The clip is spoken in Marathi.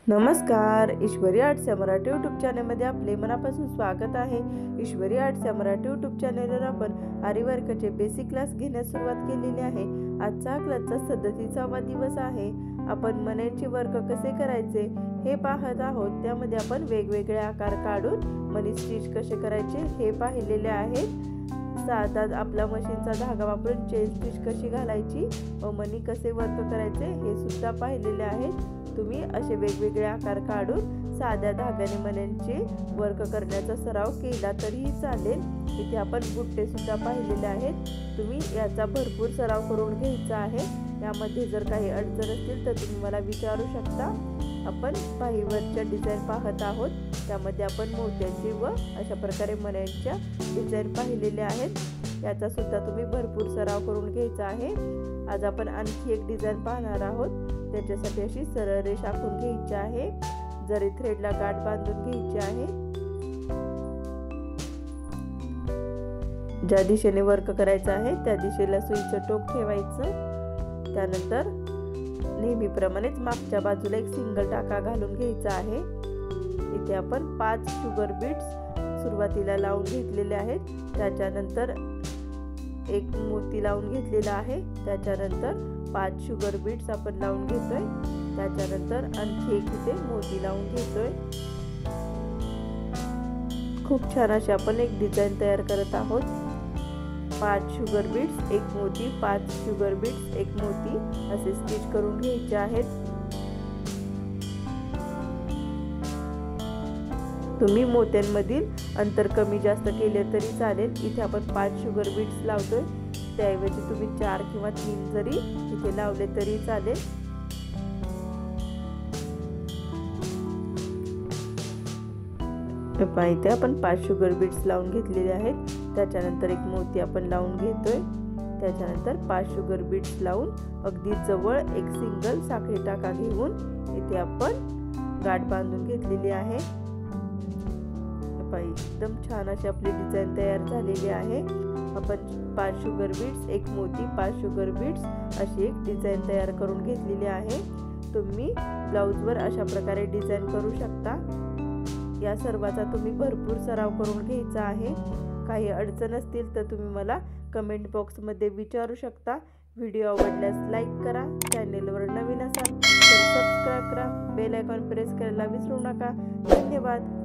नमस्कार, ईश्वरी आर्ट्स या मराठी यूट्यूब चॅनलमध्ये आपले मनापासून स्वागत आहे। ईश्वरी आर्ट्स या मराठी यूट्यूब चॅनलवर आपण आरी वर्कचे बेसिक क्लास घेण्यास सुरुवात केलेली आहे। आजचा क्लासचा 37वा दिवस आहे। आपण मण्यांचे वर्क कसे करायचे हे पाहत आहोत। त्यामध्ये आपण वेगवेगळे आकार काढून मणी स्टिच कसे करायचे हे पाहिलेले आहे। साधा आपला मशीनचा धागा वापरून चेन स्टिच कशी घालायची व मणी कसे वर्क करायचे हे सुद्धा पाहिलेले आहे। तुम्ही असे वेगवेगळे आकार काढून साध्या धाग्याने मण्यांचे वर्क करण्याचा सराव केला तरीही चालेल। इथे आपण बुट्टे सुद्धा पाहिलेले आहेत। तुम्ही याचा भरपूर सराव करून घ्यायचा आहे। यामध्ये जर काही अडचण असतील तर तुम्ही मला विचारू शकता। आपण पाहीवरच्या डिझाइन पाहत आहोत। त्यामध्ये आपण मोत्यांची व अशा प्रकारे मण्यांच्या डिझाइन पाहिलेले आहेत। याचा सुद्धा तुम्ही भरपूर सराव करून घ्यायचा आहे। आज आपण आणखी एक डिझाइन पाहणार आहोत। त्याच्यासाठी अशी सरळ रेष आखून घ्यायची आहे। जरी थ्रेडला गाठ बांधून घ्यायची आहे। ज्या दिशेने वर्क करायचं आहे त्या दिशेला सुईचं टोक ठेवायचं। त्यानंतर नेहमीप्रमाणेच मागच्या बाजूला एक सिंगल टाका घालून घ्यायचा आहे। इथे आपण 5 शुगर बीड्स सुरुवातीला लावून घेतलेले आहेत। त्याच्यानंतर एक मोती लावून घेतलेला आहे। त्याच्यानंतर 5 शुगर बीड्स आपण लावून घेतोय। त्याच्यानंतर आणखी एक इथे मोती लावून घेतोय। खूप छान अशी आपण एक डिझाइन तयार करत आहोत। 5 शुगर बीड्स, एक मोती, 5 शुगर बीड्स, एक मोती असे स्टिच करून घ्यायचे आहेत। तुम्ही मोत्यांमधील अंतर कमी जास्त केले तरी चालेल। इथे आपण 5 शुगर बीड्स लावतोय, त्याऐवजी तुम्ही 4 किंवा 3 जरी इथे लावले तरी चालेल। इथे आपण 5 शुगर बीड्स लावून घेतलेले आहेत। त्याच्यानंतर एक मोती आपण लावून घेतोय। त्याच्यानंतर 5 शुगर बीड्स लावून अगदी जवळ एक सिंगल साखळी टाका घेऊन इथे आपण गाठ बांधून घेतलेली आहे। एकदम छान अशी आपली डिझाइन तयार झालेली आहे। आपण 5 शुगर बीड्स, एक मोती, 5 शुगर बीड्स अशी एक डिझाइन तयार करून घेतलेली आहे। तुम्ही ब्लाउजवर अशा प्रकारे डिझाइन करू शकता। या सर्वाचा तुम्ही भरपूर सराव करून घ्यायचा आहे। काही अडचण असतील तर तुम्ही मला कमेंट बॉक्समध्ये विचारू शकता। व्हिडिओ आवडल्यास लाईक करा, चॅनलवर नवीन असाल तर सबस्क्राइब करा, बेल आयकॉन प्रेस करायला विसरू नका। धन्यवाद।